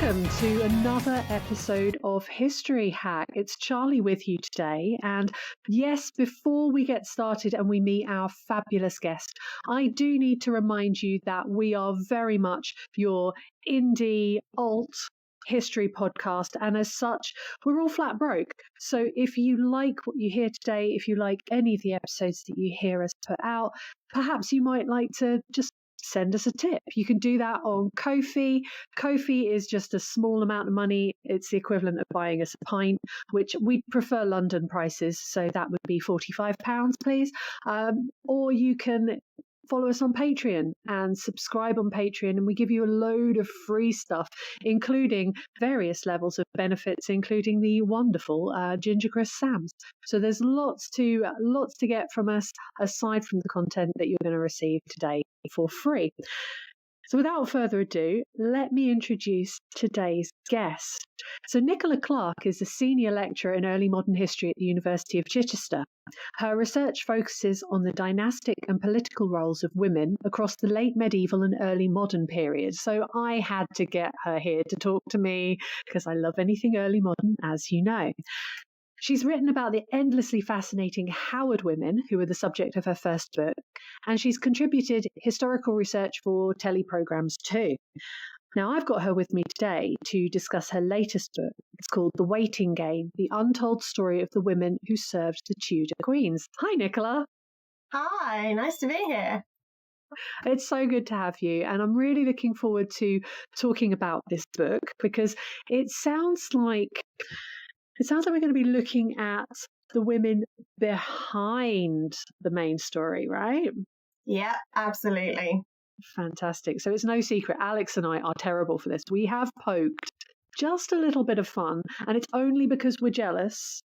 welcome to another episode of History Hack. It's Charlie with you today. And yes, before we get started and we meet our fabulous guest, I do need to remind you that we are very much your indie alt history podcast, and as such we're all flat broke. So if you like what you hear today, if you like any of the episodes that you hear us put out, perhaps you might like to just send us a tip. You can do that on Ko-fi. Ko-fi is just a small amount of money. It's the equivalent of buying us a pint, which we prefer London prices, so that would be £45, please. Or you can follow us on Patreon and subscribe on Patreon, and we give you a load of free stuff, including various levels of benefits, including the wonderful Ginger Chris Sams. So there's lots to get from us aside from the content that you're going to receive today for free. So without further ado, let me introduce today's guest. So Nicola Clark is a senior lecturer in early modern history at the University of Chichester. Her research focuses on the dynastic and political roles of women across the late medieval and early modern periods. So I had to get her here to talk to me because I love anything early modern, as you know. She's written about the endlessly fascinating Howard women, who were the subject of her first book, and she's contributed historical research for telly programmes too. Now, I've got her with me today to discuss her latest book. It's called The Waiting Game, The Untold Story of the Women Who Served the Tudor Queens. Hi, Nicola. Hi, nice to be here. It's so good to have you, and I'm really looking forward to talking about this book because it sounds like we're going to be looking at the women behind the main story, right? Yeah, absolutely. Fantastic. So it's no secret, Alex and I are terrible for this. We have poked just a little bit of fun, and it's only because we're jealous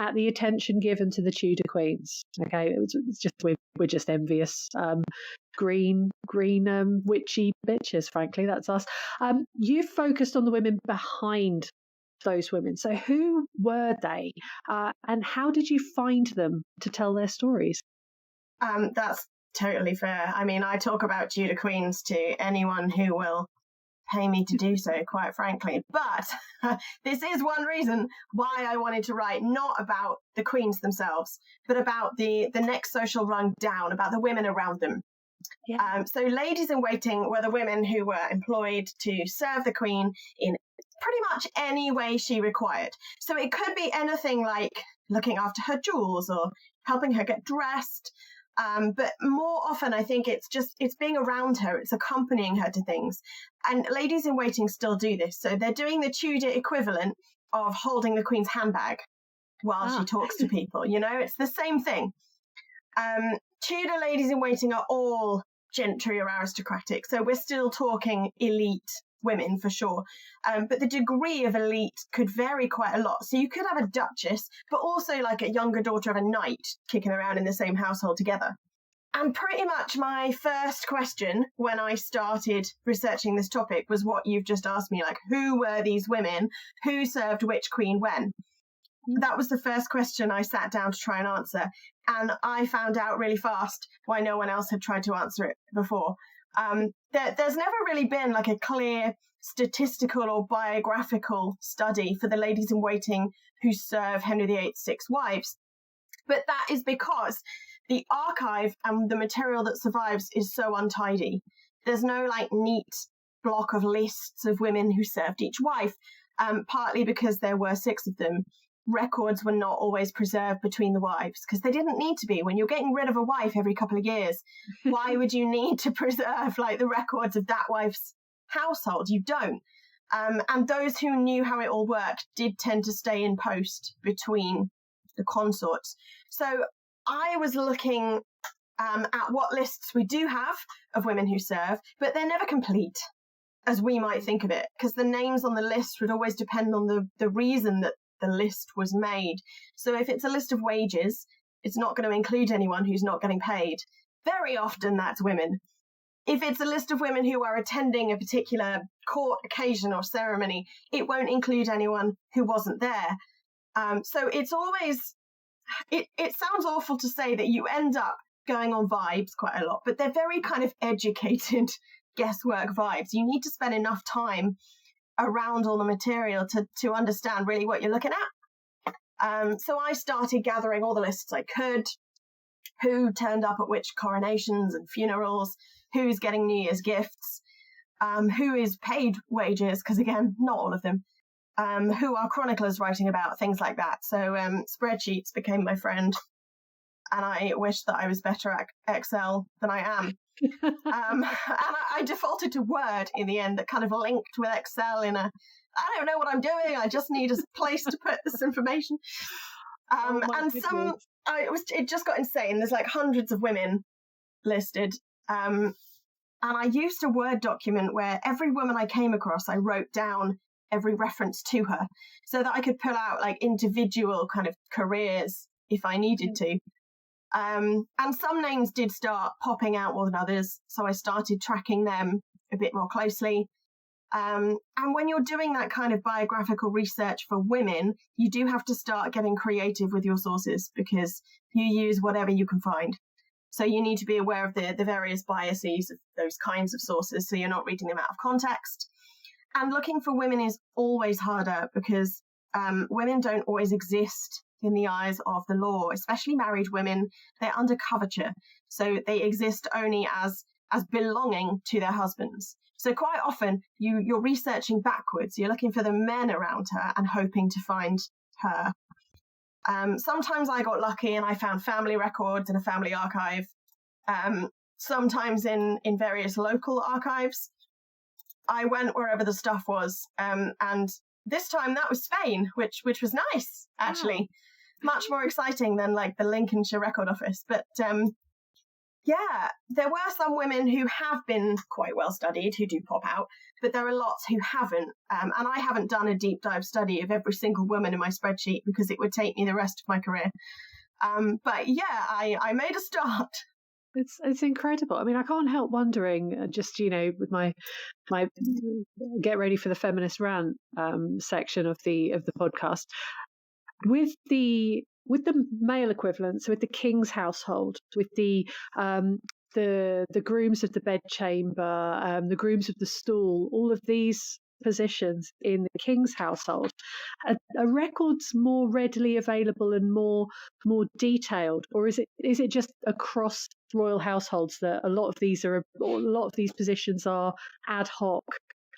at the attention given to the Tudor queens. Okay, it's just we're just envious. Green, witchy bitches. Frankly, that's us. You've focused on the women behind those women. So who were they, and how did you find them to tell their stories? That's totally fair. I mean, I talk about Tudor queens to anyone who will pay me to do so, quite frankly. But this is one reason why I wanted to write not about the queens themselves, but about the next social rung down, about the women around them. Yeah. So ladies in waiting were the women who were employed to serve the queen in pretty much any way she required. So it could be anything like looking after her jewels or helping her get dressed. But more often, I think it's being around her. It's accompanying her to things. And ladies in waiting still do this. So they're doing the Tudor equivalent of holding the queen's handbag while she talks to people. You know, it's the same thing. Tudor ladies in waiting are all gentry or aristocratic. So we're still talking elite women for sure. But the degree of elite could vary quite a lot. So you could have a duchess, but also like a younger daughter of a knight kicking around in the same household together. And pretty much my first question when I started researching this topic was what you've just asked me, like, who were these women? Who served which queen when? That was the first question I sat down to try and answer. And I found out really fast why no one else had tried to answer it before. There's never really been like a clear statistical or biographical study for the ladies in waiting who serve Henry VIII's 6 wives. But that is because the archive and the material that survives is so untidy. There's no like neat block of lists of women who served each wife, partly because there were 6 of them. Records were not always preserved between the wives because they didn't need to be. When you're getting rid of a wife every couple of years, why would you need to preserve like the records of that wife's household? You don't. And those who knew how it all worked did tend to stay in post between the consorts. So I was looking at what lists we do have of women who serve, but they're never complete, as we might think of it, because the names on the list would always depend on the reason that the list was made. So if it's a list of wages, it's not going to include anyone who's not getting paid. Very often that's women. If it's a list of women who are attending a particular court occasion or ceremony, it won't include anyone who wasn't there. So it's always, it sounds awful to say that you end up going on vibes quite a lot, but they're very kind of educated guesswork vibes. You need to spend enough time around all the material to understand really what you're looking at. So I started gathering all the lists I could, who turned up at which coronations and funerals, who's getting New Year's gifts, who is paid wages, because again, not all of them, who are chroniclers writing about, things like that. So spreadsheets became my friend, and I wish that I was better at Excel than I am. And I defaulted to Word in the end, that kind of linked with Excel in a, I don't know what I'm doing, I just need a place to put this information. It just got insane. There's like hundreds of women listed. And I used a Word document where every woman I came across, I wrote down every reference to her so that I could pull out like individual kind of careers if I needed to. And some names did start popping out more than others, so I started tracking them a bit more closely. And when you're doing that kind of biographical research for women, you do have to start getting creative with your sources, because you use whatever you can find. So you need to be aware of the various biases of those kinds of sources, so you're not reading them out of context. And looking for women is always harder, because women don't always exist in the eyes of the law, especially married women. They're under coverture, so they exist only as belonging to their husbands. So quite often you're researching backwards. You're looking for the men around her and hoping to find her. Sometimes I got lucky and I found family records in a family archive. Sometimes in various local archives. I went wherever the stuff was. And this time that was Spain, which was nice, actually. Wow. Much more exciting than like the Lincolnshire Record Office. But yeah, there were some women who have been quite well studied who do pop out, but there are lots who haven't. And I haven't done a deep dive study of every single woman in my spreadsheet, because it would take me the rest of my career. But yeah, I made a start. It's incredible. I mean, I can't help wondering, just, with my get ready for the feminist rant section of the podcast, with the male equivalents, with the king's household, with the grooms of the bedchamber, the grooms of the stool, all of these positions in the king's household, are records more readily available and more detailed, or is it just across royal households that a lot of these positions are ad hoc,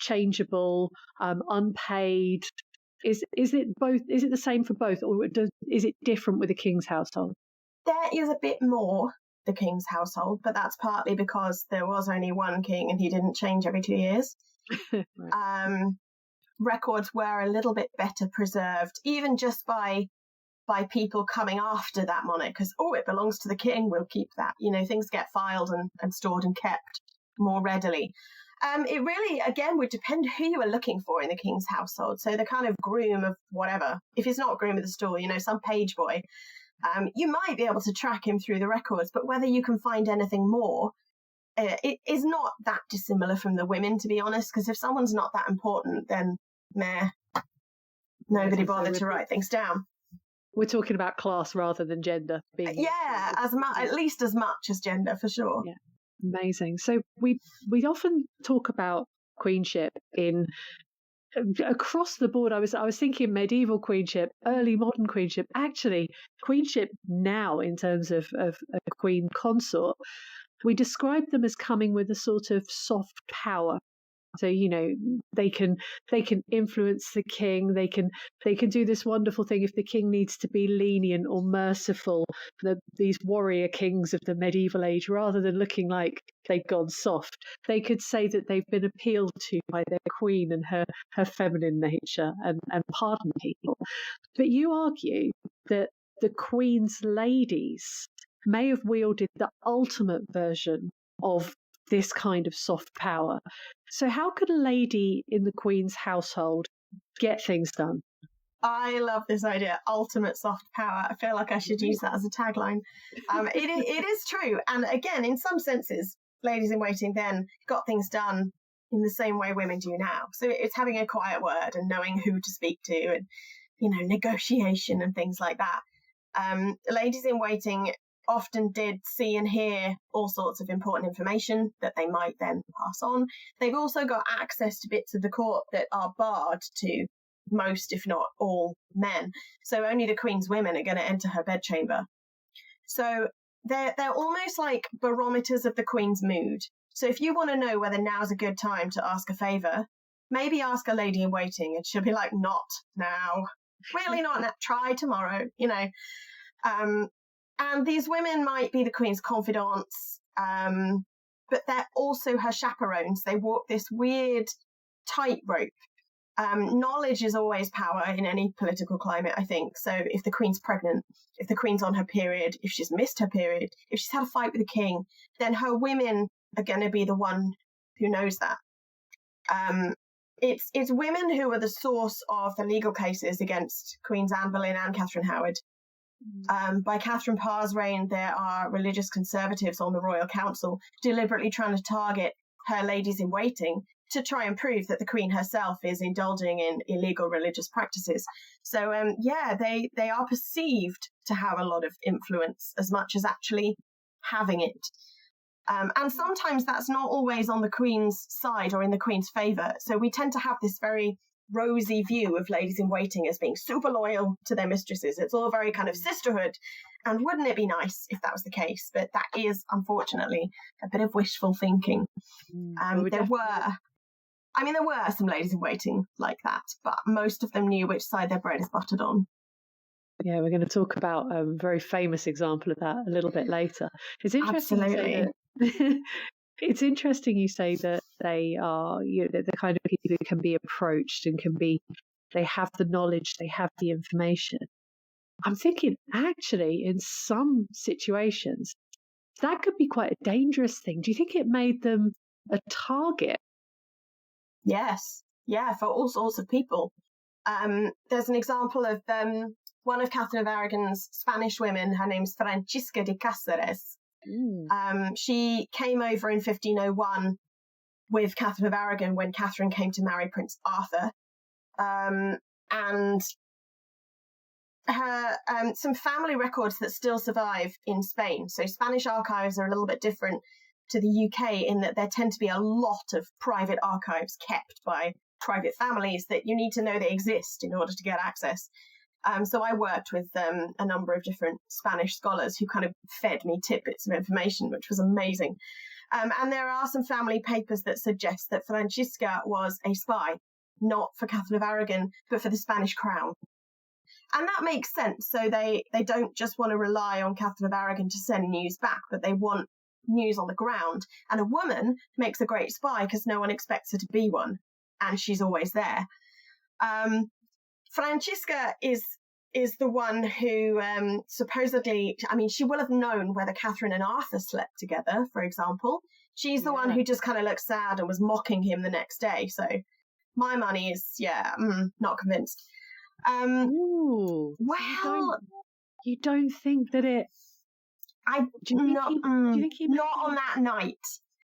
changeable, unpaid? Is it both? Is it the same for both, or is it different with the king's household? There is a bit more the king's household, but that's partly because there was only one king and he didn't change every 2 years. Right. Records were a little bit better preserved, even just by people coming after that monarch, because it belongs to the king, we'll keep that. Things get filed and stored and kept more readily. It really, again, would depend who you were looking for in the king's household. So the kind of groom of whatever, if it's not groom of the stool, some page boy, you might be able to track him through the records, but whether you can find anything more, it is not that dissimilar from the women, to be honest, because if someone's not that important, then nobody bothered to write things down. We're talking about class rather than gender. At least as much as gender, for sure. Yeah. Amazing. So we often talk about queenship in across the board. I was thinking medieval queenship, early modern queenship. Actually, queenship now, in terms of a queen consort, we describe them as coming with a sort of soft power. So they can influence the king. They can do this wonderful thing if the king needs to be lenient or merciful. These warrior kings of the medieval age, rather than looking like they've gone soft, they could say that they've been appealed to by their queen and her feminine nature and pardon people. But you argue that the queen's ladies may have wielded the ultimate version of this kind of soft power. So how could a lady in the queen's household get things done? I love this idea, ultimate soft power. I feel like I should use that as a tagline. It is true. And again, in some senses, ladies in waiting then got things done in the same way women do now. So it's having a quiet word and knowing who to speak to and, negotiation and things like that. Ladies in waiting often did see and hear all sorts of important information that they might then pass on. They've also got access to bits of the court that are barred to most, if not all, men. So only the Queen's women are going to enter her bedchamber. So they're almost like barometers of the Queen's mood. So if you want to know whether now's a good time to ask a favour, maybe ask a lady in waiting, and she'll be like, not now. Really not now. Try tomorrow, And these women might be the Queen's confidants, but they're also her chaperones. They walk this weird tightrope. Knowledge is always power in any political climate, I think. So if the Queen's pregnant, if the Queen's on her period, if she's missed her period, if she's had a fight with the King, then her women are going to be the one who knows that. It's women who are the source of the legal cases against Queens Anne Boleyn and Catherine Howard. By Catherine Parr's reign, there are religious conservatives on the Royal Council deliberately trying to target her ladies in waiting to try and prove that the Queen herself is indulging in illegal religious practices. So, they are perceived to have a lot of influence as much as actually having it. And sometimes that's not always on the Queen's side or in the Queen's favour. So we tend to have this very rosy view of ladies in waiting as being super loyal to their mistresses. It's all very kind of sisterhood. And wouldn't it be nice if that was the case? But that is, unfortunately, a bit of wishful thinking. There were some ladies in waiting like that, but most of them knew which side their bread is buttered on. Yeah, we're going to talk about a very famous example of that a little bit later. It's interesting Absolutely. It's interesting you say that they are, the kind of people who can be approached and they have the knowledge, they have the information. I'm thinking, actually, in some situations, that could be quite a dangerous thing. Do you think it made them a target? Yes. Yeah, for all sorts of people. There's an example of one of Catherine of Aragon's Spanish women. Her name's Francisca de Cáceres. She came over in 1501 with Catherine of Aragon when Catherine came to marry Prince Arthur. And her some family records that still survive in Spain. So Spanish archives are a little bit different to the UK in that there tend to be a lot of private archives kept by private families that you need to know they exist in order to get access. So I worked with a number of different Spanish scholars who kind of fed me tidbits of information, which was amazing. And there are some family papers that suggest that Francisca was a spy, not for Catherine of Aragon, but for the Spanish crown. And that makes sense. So they don't just want to rely on Catherine of Aragon to send news back, but they want news on the ground. And a woman makes a great spy because no one expects her to be one, and she's always there. Francisca is the one who supposedly, she will have known whether Catherine and Arthur slept together, for example. She's the one who just kind of looked sad and was mocking him the next day. So my money is, not convinced. Ooh, well, you don't think that it... Do you think he not on that night.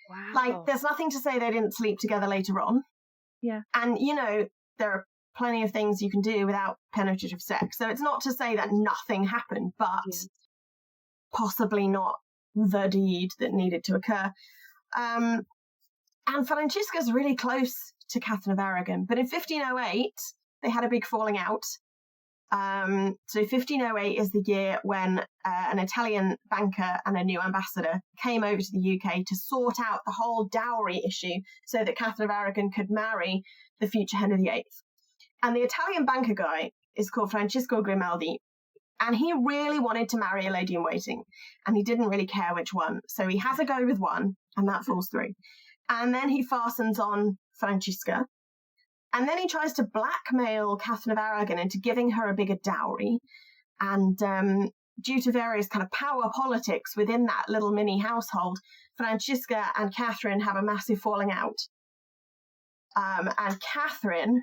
Wow. Like, there's nothing to say they didn't sleep together later on. Yeah. And, there are plenty of things you can do without penetrative sex. So it's not to say that nothing happened, but possibly not the deed that needed to occur. And Francisca's really close to Catherine of Aragon. But in 1508, they had a big falling out. So 1508 is the year when an Italian banker and a new ambassador came over to the UK to sort out the whole dowry issue so that Catherine of Aragon could marry the future Henry VIII. And the Italian banker guy is called Francesco Grimaldi. And he really wanted to marry a lady in waiting. And he didn't really care which one. So he has a go with one, and that falls through. And then he fastens on Francisca. And then he tries to blackmail Catherine of Aragon into giving her a bigger dowry. And due to various kind of power politics within that little mini household, Francisca and Catherine have a massive falling out. And Catherine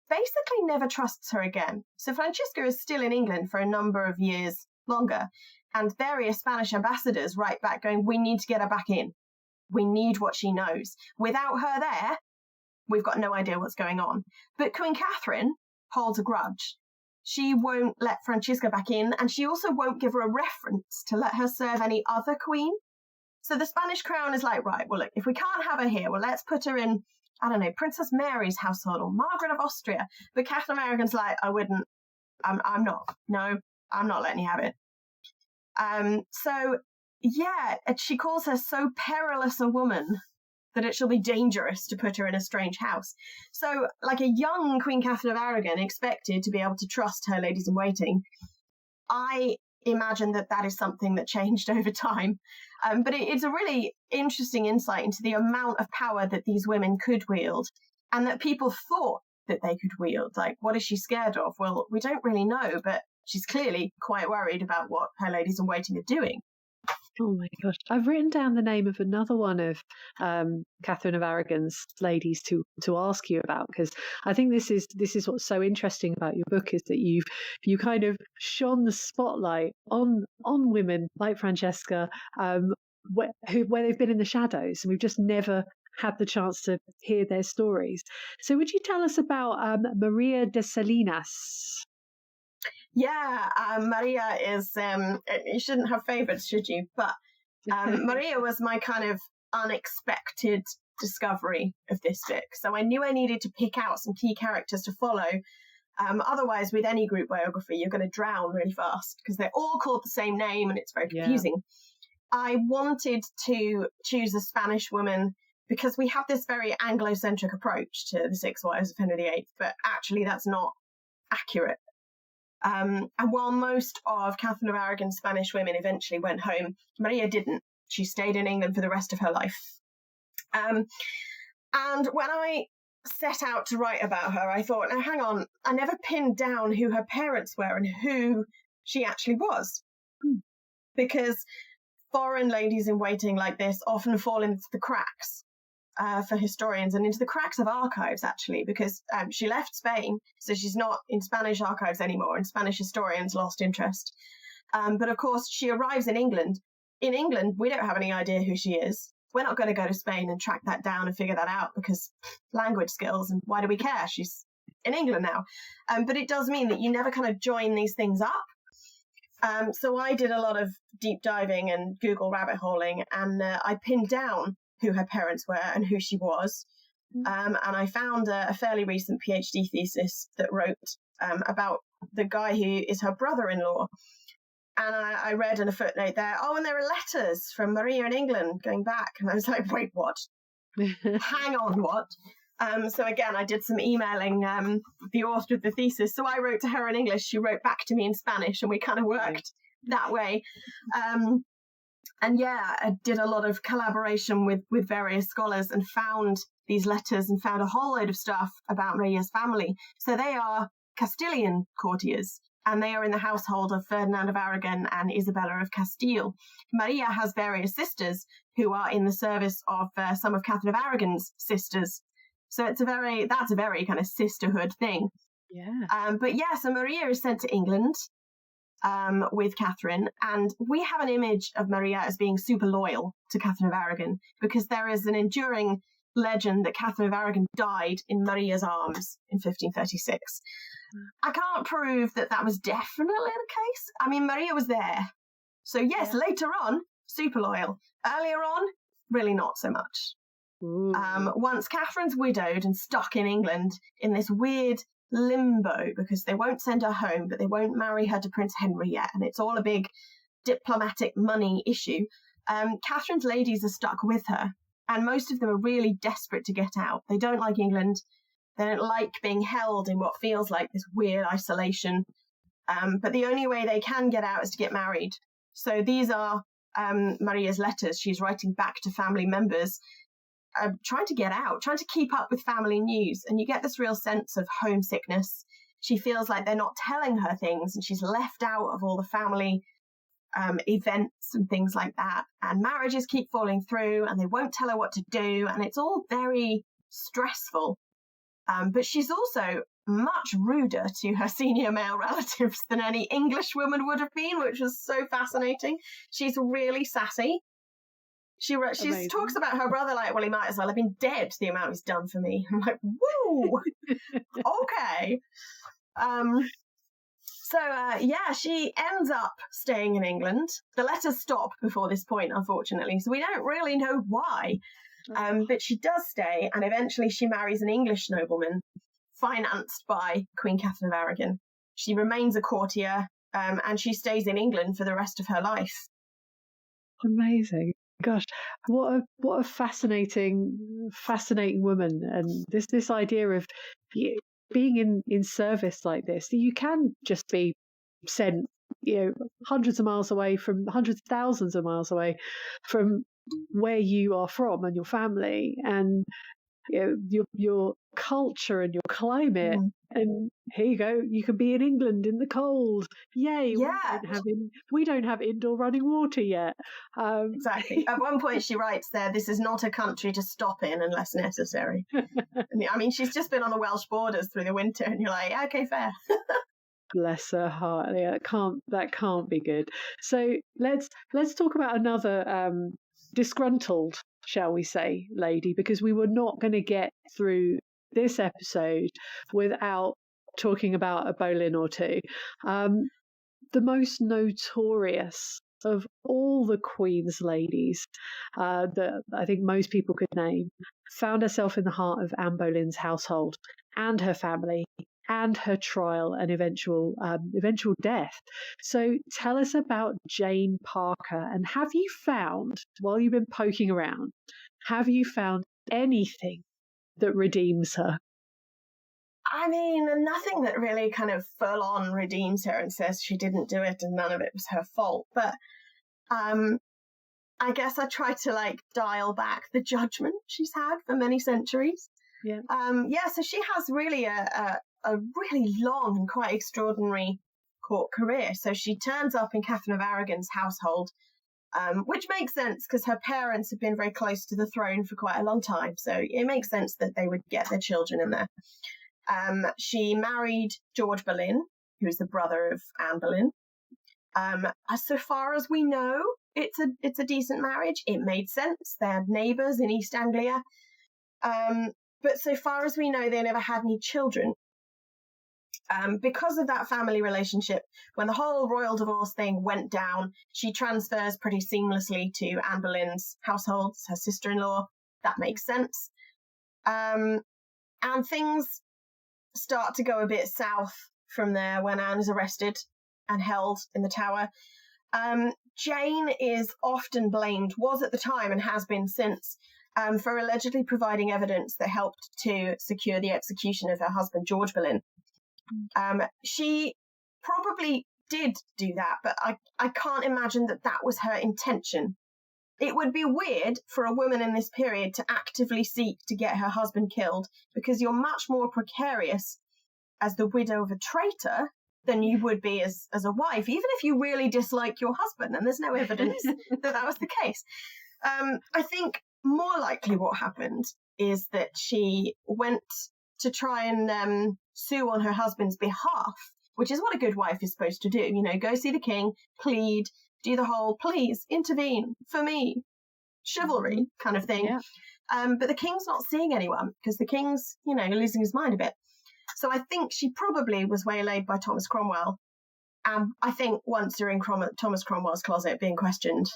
basically never trusts her again. So Francisca is still in England for a number of years longer. And various Spanish ambassadors write back going, we need to get her back in. We need what she knows. Without her there, we've got no idea what's going on. But Queen Catherine holds a grudge. she won't let Francisca back in, and she also won't give her a reference to let her serve any other queen. So the Spanish crown is like, right, well, look, if we can't have her here, well, let's put her in, I don't know, Princess Mary's household or Margaret of Austria. But Catherine of Aragon's like, I'm not letting you have it. So, yeah, she calls her so perilous a woman that it shall be dangerous to put her in a strange house. So, like a young Queen Catherine of Aragon expected to be able to trust her ladies-in-waiting, I imagine that is something that changed over time. But it's a really interesting insight into the amount of power that these women could wield and that people thought that they could wield. Like, what is she scared of? Well, we don't really know, but she's clearly quite worried about what her ladies-in-waiting are doing. Oh my gosh. I've written down the name of another one of Catherine of Aragon's ladies to ask you about, because I think this is what's so interesting about your book, is that you kind of shone the spotlight on women like Francesca, where they've been in the shadows, and we've just never had the chance to hear their stories. So would you tell us about Maria de Salinas? Yeah, Maria is, you shouldn't have favourites, should you? But Maria was my kind of unexpected discovery of this book. So I knew I needed to pick out some key characters to follow. Otherwise, with any group biography, you're going to drown really fast because they're all called the same name and it's very confusing. Yeah. I wanted to choose a Spanish woman because we have this very Anglo-centric approach to the Six Wives of Henry VIII, but actually that's not accurate. And while most of Catherine of Aragon's Spanish women eventually went home, Maria didn't. She stayed in England for the rest of her life. And when I set out to write about her, I thought, now hang on, I never pinned down who her parents were and who she actually was. Because foreign ladies in waiting like this often fall into the cracks for historians and into the cracks of archives, actually, because she left Spain, so she's not in Spanish archives anymore, and Spanish historians lost interest. But of course, she arrives in England. In England, we don't have any idea who she is. We're not going to go to Spain and track that down and figure that out because language skills, and why do we care? She's in England now. But it does mean that you never kind of join these things up. So I did a lot of deep diving and Google rabbit holing, and I pinned down who her parents were and who she was. And I found a fairly recent PhD thesis that wrote about the guy who is her brother-in-law. And I read in a footnote there, and there are letters from Maria in England going back. And I was like, wait, what? Hang on, what? So again, I did some emailing the author of the thesis. So I wrote to her in English. She wrote back to me in Spanish, and we kind of worked that way. And yeah, I did a lot of collaboration with various scholars and found these letters and found a whole load of stuff about Maria's family. So they are Castilian courtiers, and they are in the household of Ferdinand of Aragon and Isabella of Castile. Maria has various sisters who are in the service of some of Catherine of Aragon's sisters. So that's a very kind of sisterhood thing. Yeah. But yeah, so Maria is sent to England with Catherine, and we have an image of Maria as being super loyal to Catherine of Aragon because there is an enduring legend that Catherine of Aragon died in Maria's arms in 1536. I can't prove that was definitely the case. I mean, Maria was there. So yes, later on, super loyal. Earlier on, really not so much. Once Catherine's widowed and stuck in England in this weird limbo because they won't send her home, but they won't marry her to Prince Henry yet, and it's all a big diplomatic money issue. Catherine's ladies are stuck with her, and most of them are really desperate to get out. They don't like England. They don't like being held in what feels like this weird isolation. But the only way they can get out is to get married. So these are Maria's letters. She's writing back to family members, trying to get out, trying to keep up with family news. And you get this real sense of homesickness. She feels like they're not telling her things, and she's left out of all the family events and things like that. And marriages keep falling through, and they won't tell her what to do. And it's all very stressful. But she's also much ruder to her senior male relatives than any English woman would have been, which was so fascinating. She's really sassy. She talks about her brother like, well, he might as well have been dead, the amount he's done for me. I'm like, woo! Okay. So, yeah, she ends up staying in England. The letters stop before this point, unfortunately, so we don't really know why. But she does stay, and eventually she marries an English nobleman financed by Queen Catherine of Aragon. She remains a courtier, and she stays in England for the rest of her life. Amazing. Gosh, what a fascinating woman. And this idea of being in service like this, that you can just be sent, hundreds of miles away from hundreds of thousands of miles away from where you are from and your family and your culture and your climate. And here you go, you can be in England in the cold. Yay. Yeah. We don't have indoor running water yet. Exactly. At one point she writes there, this is not a country to stop in unless necessary. I mean, she's just been on the Welsh borders through the winter, and you're like, okay, fair. Bless her heart. Yeah, that can't be good. So let's talk about another disgruntled, shall we say, lady, because we were not going to get through this episode without talking about a Boleyn or two. The most notorious of all the Queen's ladies that I think most people could name found herself in the heart of Anne Boleyn's household and her family and her trial and eventual death. So tell us about Jane Parker, and have you found, while you've been poking around, have you found anything that redeems her? I mean, nothing that really kind of full on redeems her and says she didn't do it and none of it was her fault. But I guess I try to dial back the judgment she's had for many centuries. Yeah. So she has really a really long and quite extraordinary court career. So she turns up in Catherine of Aragon's household, which makes sense because her parents have been very close to the throne for quite a long time. So it makes sense that they would get their children in there. She married George Boleyn, who's the brother of Anne Boleyn. So far as we know, it's a decent marriage. It made sense. They're neighbours in East Anglia. But so far as we know, they never had any children. Because of that family relationship, when the whole royal divorce thing went down, she transfers pretty seamlessly to Anne Boleyn's household, her sister-in-law. That makes sense. And things start to go a bit south from there when Anne is arrested and held in the Tower. Jane is often blamed, was at the time and has been since, for allegedly providing evidence that helped to secure the execution of her husband, George Boleyn. She probably did do that, but I can't imagine that was her intention. It would be weird for a woman in this period to actively seek to get her husband killed, because you're much more precarious as the widow of a traitor than you would be as a wife, even if you really dislike your husband, and there's no evidence that was the case. I think more likely what happened is that she went to try and sue on her husband's behalf, which is what a good wife is supposed to do. Go see the king, plead, do the whole, please intervene for me, chivalry kind of thing. Yeah. But the king's not seeing anyone because the king's, losing his mind a bit. So I think she probably was waylaid by Thomas Cromwell. I think once you're in Thomas Cromwell's closet being questioned,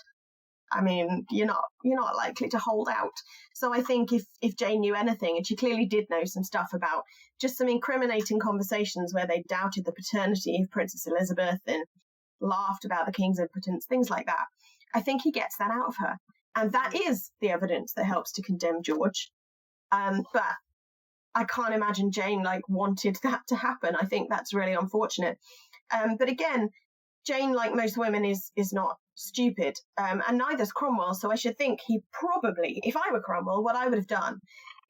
I mean, you're not likely to hold out. So I think if Jane knew anything, and she clearly did know some stuff about just some incriminating conversations where they doubted the paternity of Princess Elizabeth and laughed about the king's impotence, things like that, I think he gets that out of her. And that is the evidence that helps to condemn George. But I can't imagine Jane wanted that to happen. I think that's really unfortunate. But again, Jane, like most women, is not stupid, and neither's Cromwell. So I should think he probably, if I were Cromwell, what I would have done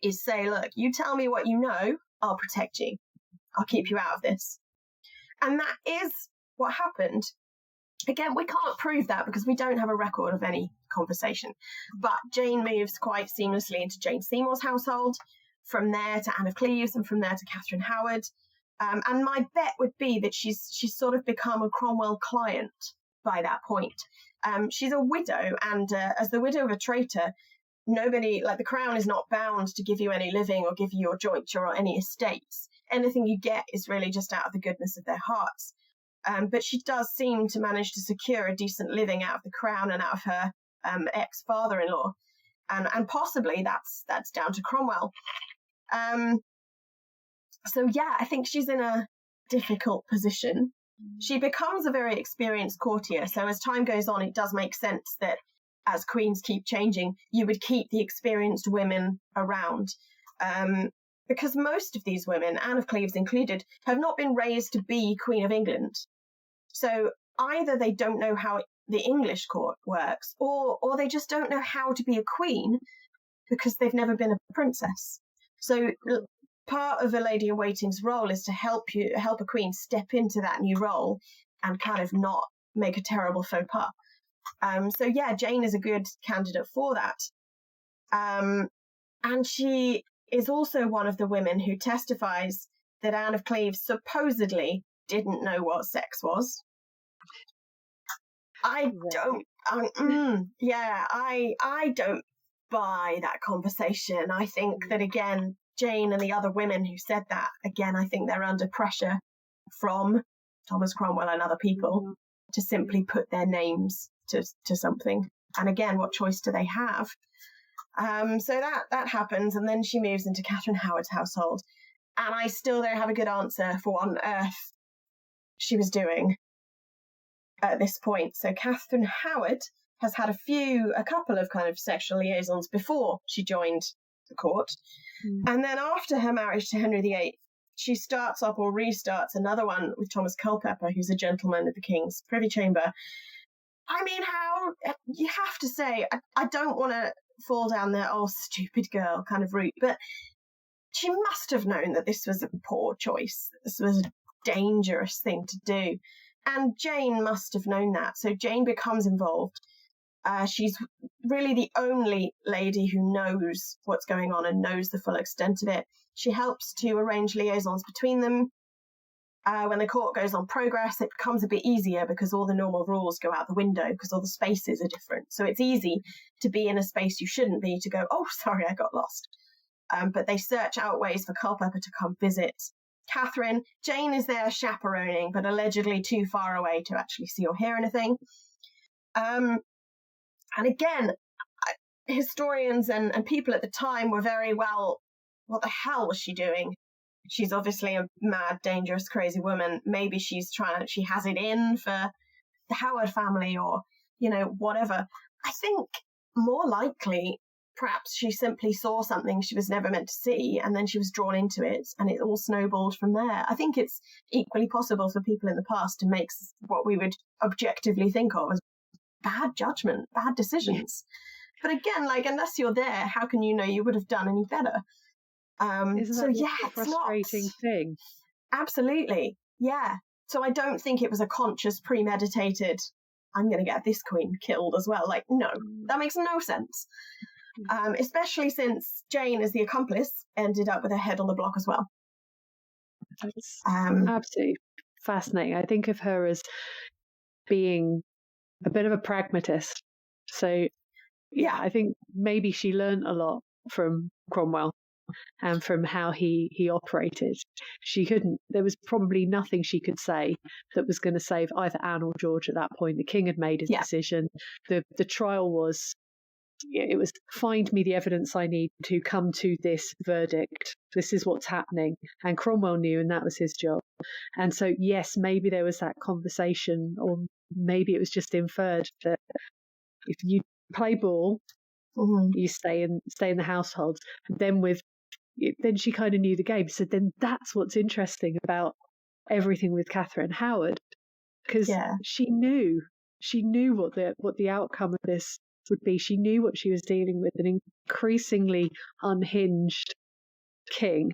is say, look, you tell me what you know, I'll protect you. I'll keep you out of this. And that is what happened. Again, we can't prove that because we don't have a record of any conversation. But Jane moves quite seamlessly into Jane Seymour's household, from there to Anne of Cleves, and from there to Catherine Howard. And my bet would be that she's sort of become a Cromwell client by that point. She's a widow, and as the widow of a traitor, nobody, the crown is not bound to give you any living or give you your jointure or any estates. Anything you get is really just out of the goodness of their hearts. But she does seem to manage to secure a decent living out of the crown and out of her ex-father-in-law. And possibly that's down to Cromwell. So yeah, I think she's in a difficult position. She becomes a very experienced courtier. So as time goes on, it does make sense that as queens keep changing, you would keep the experienced women around. Because most of these women, Anne of Cleves included, have not been raised to be Queen of England. So either they don't know how the English court works, or they just don't know how to be a queen because they've never been a princess. So part of a lady in waiting's role is to help a queen step into that new role and kind of not make a terrible faux pas. So yeah, Jane is a good candidate for that. And she is also one of the women who testifies that Anne of Cleves supposedly didn't know what sex was. I don't buy that conversation. I think that, again, Jane and the other women who said that, again, I think they're under pressure from Thomas Cromwell and other people to simply put their names to something. And again, what choice do they have? So that happens, and then she moves into Catherine Howard's household. And I still don't have a good answer for what on earth she was doing at this point. So Catherine Howard has had a couple of kind of sexual liaisons before she joined the court. And then after her marriage to Henry VIII, she starts up or restarts another one with Thomas Culpeper, who's a gentleman of the King's Privy Chamber. I mean, how you have to say, I don't want to fall down there, oh, stupid girl kind of route, but she must have known that this was a poor choice. This was a dangerous thing to do. And Jane must have known that. So Jane becomes involved. She's really the only lady who knows what's going on and knows the full extent of it. She helps to arrange liaisons between them. When the court goes on progress, it becomes a bit easier because all the normal rules go out the window because all the spaces are different. So it's easy to be in a space you shouldn't be, to go, oh, sorry, I got lost. But they search out ways for Culpeper to come visit Catherine. Jane is there chaperoning, but allegedly too far away to actually see or hear anything. And again, historians and people at the time were very well, what the hell was she doing? She's obviously a mad, dangerous, crazy woman. Maybe she has it in for the Howard family or, whatever. I think more likely, perhaps she simply saw something she was never meant to see and then she was drawn into it and it all snowballed from there. I think it's equally possible for people in the past to make what we would objectively think of as bad judgment, bad decisions. But again, unless you're there, how can you know you would have done any better? Isn't that a frustrating thing? Absolutely, yeah. So I don't think it was a conscious, premeditated, I'm going to get this queen killed as well. No, that makes no sense. Especially since Jane, as the accomplice, ended up with her head on the block as well. That's absolutely fascinating. I think of her as being a bit of a pragmatist. So, yeah, I think maybe she learned a lot from Cromwell and from how he operated. There was probably nothing she could say that was going to save either Anne or George at that point. The king had made his decision. The trial was, it was find me the evidence I need to come to this verdict. This is what's happening. And Cromwell knew, and that was his job. And so, yes, maybe there was that conversation, or maybe it was just inferred that if you play ball, you stay in the household. And then she kind of knew the game. So then that's what's interesting about everything with Catherine Howard, because she knew what the outcome of this would be. She knew what she was dealing with, an increasingly unhinged king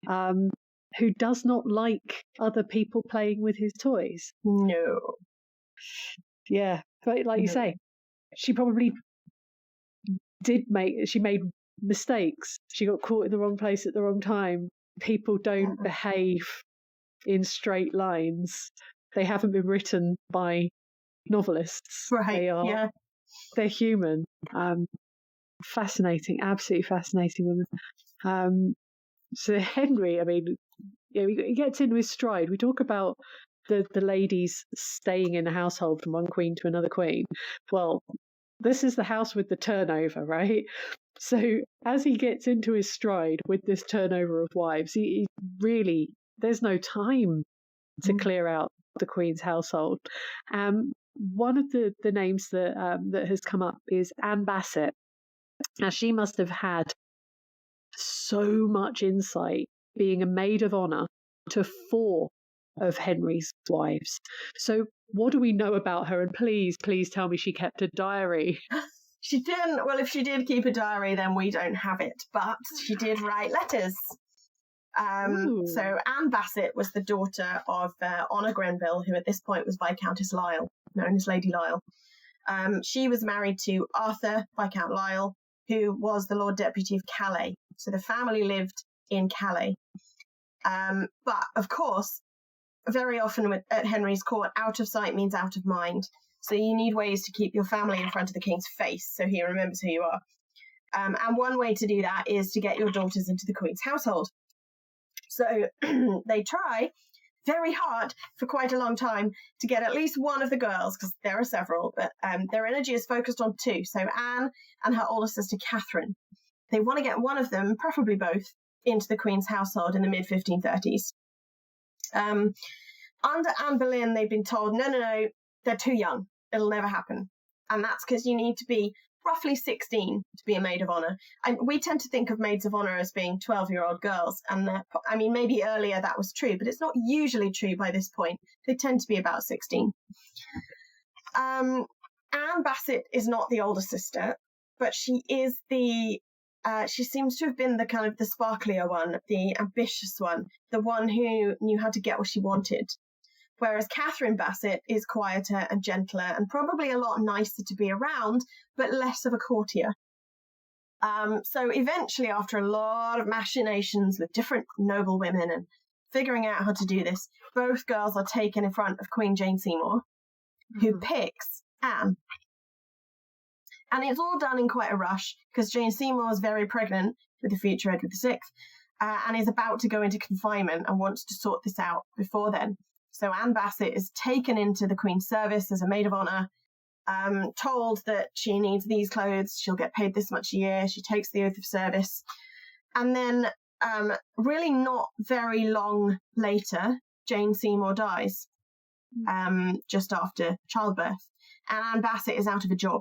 who does not like other people playing with his toys. No. Yeah, but like you say, she probably she made mistakes. She got caught in the wrong place at the wrong time. People don't behave in straight lines. They haven't been written by novelists. Right. They're human. Fascinating, absolutely fascinating women. So Henry, I mean, he gets into his stride. We talk about the ladies staying in the household from one queen to another queen. Well, this is the house with the turnover, right? So as he gets into his stride with this turnover of wives, he really, there's no time to clear out the queen's household. One of the names that has come up is Anne Bassett. Now, she must have had so much insight being a maid of honour to 4 of Henry's wives. So what do we know about her? And please tell me she kept a diary. She didn't. Well, if she did keep a diary, then we don't have it. But she did write letters. So Anne Bassett was the daughter of Honor Grenville, who at this point was Viscountess Lisle, known as Lady Lisle. She was married to Arthur Viscount Lisle, who was the Lord Deputy of Calais. So the family lived in Calais. But, of course, very often at Henry's court, out of sight means out of mind. So you need ways to keep your family in front of the king's face so he remembers who you are. And one way to do that is to get your daughters into the queen's household. So they try very hard for quite a long time to get at least one of the girls, because there are several, but their energy is focused on 2. So Anne and her older sister Catherine. They want to get one of them, preferably both, into the queen's household in the mid-1530s. Under Anne Boleyn, they've been told, no, they're too young. It'll never happen. And that's because you need to be roughly 16 to be a maid of honour. And we tend to think of maids of honour as being 12-year-old girls. And maybe earlier that was true, but it's not usually true by this point. They tend to be about 16. Anne Bassett is not the older sister, but she is she seems to have been the kind of the sparklier one, the ambitious one, the one who knew how to get what she wanted. Whereas Catherine Bassett is quieter and gentler and probably a lot nicer to be around, but less of a courtier. So eventually, after a lot of machinations with different noble women and figuring out how to do this, both girls are taken in front of Queen Jane Seymour, who picks Anne. And it's all done in quite a rush because Jane Seymour is very pregnant with the future Edward VI and is about to go into confinement and wants to sort this out before then. So Anne Bassett is taken into the Queen's service as a maid of honour, told that she needs these clothes, she'll get paid this much a year, she takes the oath of service. And then really not very long later, Jane Seymour dies just after childbirth. And Anne Bassett is out of a job.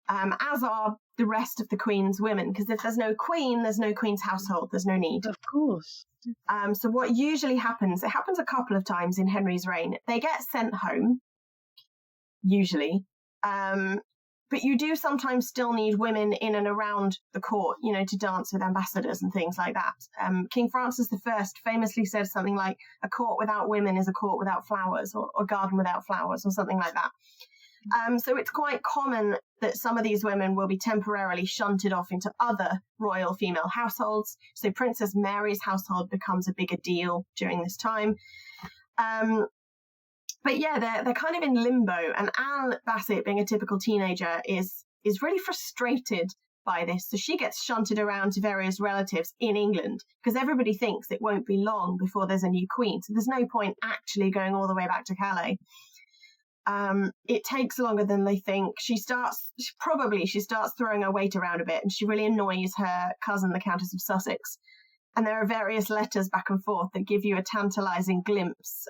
As are the rest of the Queen's women, because if there's no Queen, there's no Queen's household, there's no need. Of course. So what usually happens, it happens a couple of times in Henry's reign, they get sent home, usually, but you do sometimes still need women in and around the court, to dance with ambassadors and things like that. King Francis I famously said something like, a court without women is a court without flowers, or a garden without flowers, or something like that. So it's quite common that some of these women will be temporarily shunted off into other royal female households. So Princess Mary's household becomes a bigger deal during this time. But yeah, they're kind of in limbo. And Anne Bassett, being a typical teenager, is really frustrated by this. So she gets shunted around to various relatives in England because everybody thinks it won't be long before there's a new queen. So there's no point actually going all the way back to Calais. It takes longer than they think. She starts throwing her weight around a bit, and she really annoys her cousin, the Countess of Sussex. And there are various letters back and forth that give you a tantalising glimpse.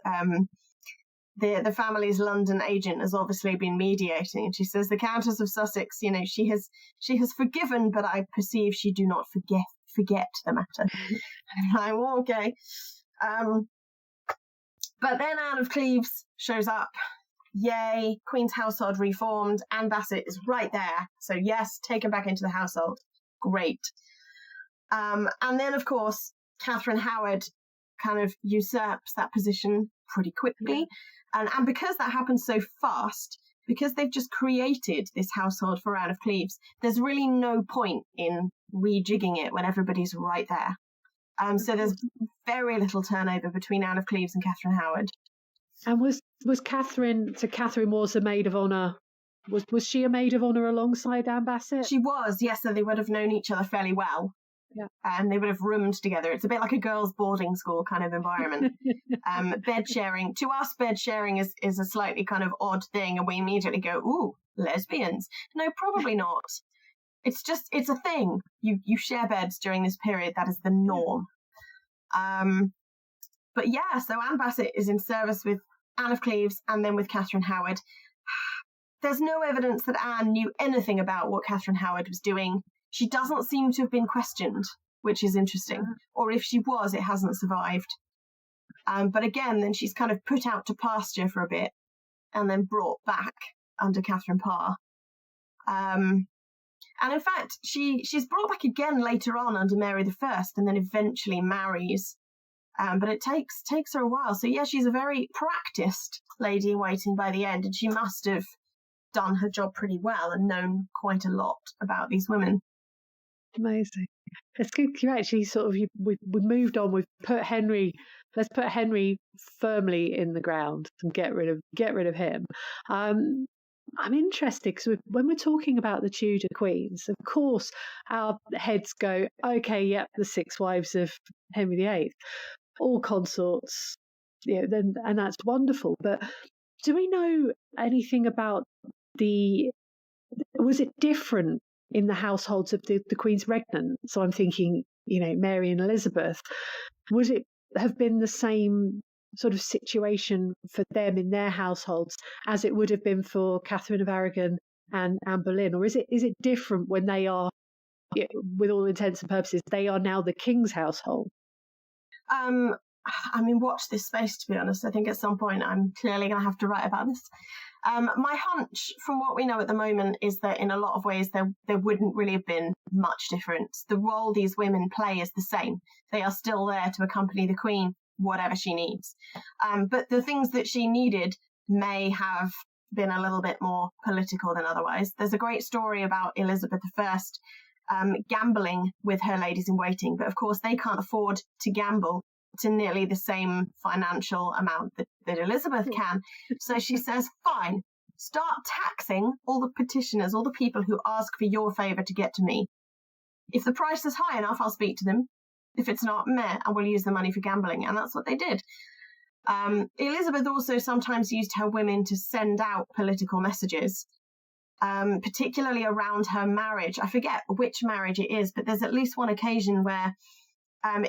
The family's London agent has obviously been mediating, and she says the Countess of Sussex, she has forgiven, but I perceive she do not forget the matter. I'm like, well, okay. But then Anne of Cleves shows up. Yay, Queen's household reformed. Anne Bassett is right there. So yes, take her back into the household. Great. And then, of course, Catherine Howard kind of usurps that position pretty quickly. And because that happens so fast, because they've just created this household for Anne of Cleves, there's really no point in rejigging it when everybody's right there. So there's very little turnover between Anne of Cleves and Catherine Howard. And was Catherine was a maid of honour? Was she a maid of honour alongside Anne Bassett? She was, yes. So they would have known each other fairly well. Yeah. And they would have roomed together. It's a bit like a girls' boarding school kind of environment. Bed sharing, to us, bed sharing is a slightly kind of odd thing. And we immediately go, ooh, lesbians. No, probably not. It's a thing. You share beds during this period. That is the norm. But yeah, so Anne Bassett is in service with Anne of Cleves and then with Catherine Howard. There's no evidence that Anne knew anything about what Catherine Howard was doing. She doesn't seem to have been questioned, which is interesting. Or if she was, it hasn't survived. But again, then she's kind of put out to pasture for a bit and then brought back under Catherine Parr. And in fact, she's brought back again later on under Mary I and then eventually marries. But it takes her a while. So yeah, she's a very practiced lady in waiting by the end, and she must have done her job pretty well and known quite a lot about these women. Amazing. It's good. You actually sort of we moved on. Let's put Henry firmly in the ground and get rid of him. I'm interested because when we're talking about the Tudor queens, of course, our heads go, okay, yep, the 6 wives of Henry VIII, all consorts, and that's wonderful. But do we know anything about was it different in the households of the Queen's regnant? So I'm thinking, Mary and Elizabeth. Would it have been the same sort of situation for them in their households as it would have been for Catherine of Aragon and Anne Boleyn? Or is it different when they are, with all intents and purposes, they are now the King's household? Watch this space, to be honest. I think at some point I'm clearly going to have to write about this. My hunch from what we know at the moment is that in a lot of ways there wouldn't really have been much difference. The role these women play is the same. They are still there to accompany the Queen, whatever she needs. But the things that she needed may have been a little bit more political than otherwise. There's a great story about Elizabeth I gambling with her ladies in waiting, but of course they can't afford to gamble to nearly the same financial amount that Elizabeth can. So she says, fine, start taxing all the petitioners, all the people who ask for your favour to get to me. If the price is high enough, I'll speak to them. If it's not, meh, I will use the money for gambling. And that's what they did. Elizabeth also sometimes used her women to send out political messages, particularly around her marriage. I forget which marriage it is, but there's at least one occasion where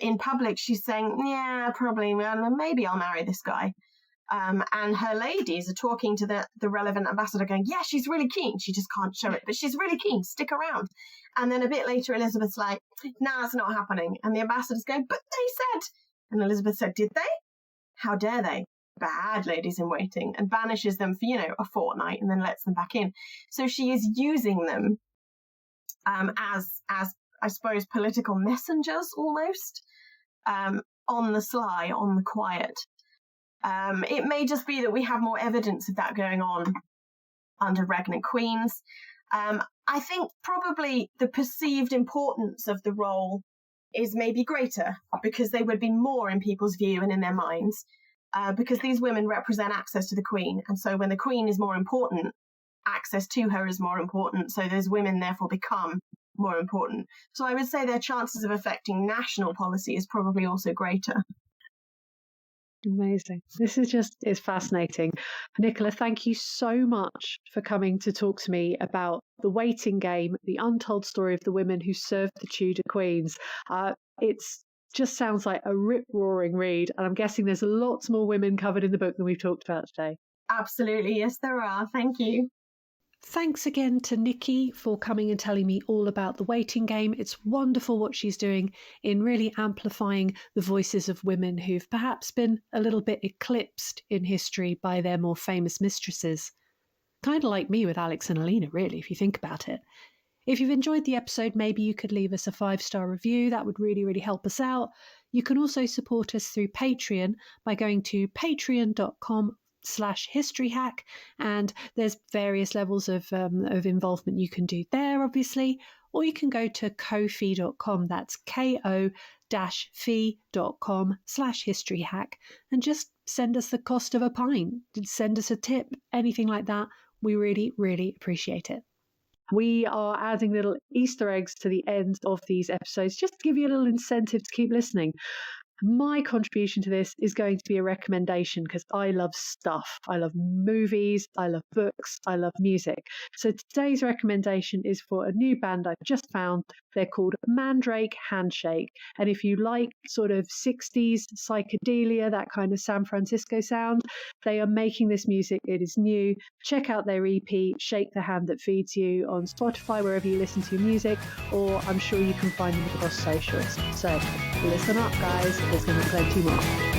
in public she's saying, yeah, probably, maybe I'll marry this guy. And her ladies are talking to the relevant ambassador going, yeah, she's really keen. She just can't show it, but she's really keen. Stick around. And then a bit later, Elizabeth's like, nah, it's not happening. And the ambassador's going, but they said. And Elizabeth said, did they? How dare they? Bad ladies in waiting, and banishes them for, a fortnight and then lets them back in. So she is using them as I suppose, political messengers almost, on the sly, on the quiet. It may just be that we have more evidence of that going on under regnant queens. I think probably the perceived importance of the role is maybe greater because they would be more in people's view and in their minds, because these women represent access to the Queen. And so when the Queen is more important, access to her is more important. So those women therefore become more important. So I would say their chances of affecting national policy is probably also greater. Amazing. This is fascinating. Nicola, thank you so much for coming to talk to me about The Waiting Game, the untold story of the women who served the Tudor queens. It's just sounds like a rip-roaring read, and I'm guessing there's lots more women covered in the book than we've talked about today. Absolutely, yes, there are. Thank you. Thanks again to Nikki for coming and telling me all about The Waiting Game. It's wonderful what she's doing in really amplifying the voices of women who've perhaps been a little bit eclipsed in history by their more famous mistresses. Kind of like me with Alex and Alina, really, if you think about it. If you've enjoyed the episode, maybe you could leave us a 5-star review. That would really, really help us out. You can also support us through Patreon by going to patreon.com/historyhack, and there's various levels of involvement you can do there, obviously, or you can go to ko-fi.com, that's ko-fi.com/historyhack, and just send us the cost of a pint, send us a tip, anything like that. We really, really appreciate it. We are adding little Easter eggs to the end of these episodes just to give you a little incentive to keep listening. My contribution to this is going to be a recommendation because I love stuff. I love movies, I love books, I love music. So today's recommendation is for a new band I've just found. They're called Mandrake Handshake. And if you like sort of 60s psychedelia, that kind of San Francisco sound, they are making this music. It is new. Check out their EP, Shake the Hand That Feeds You, on Spotify, wherever you listen to your music, or I'm sure you can find them across socials. So listen up, guys. There's going to be plenty more.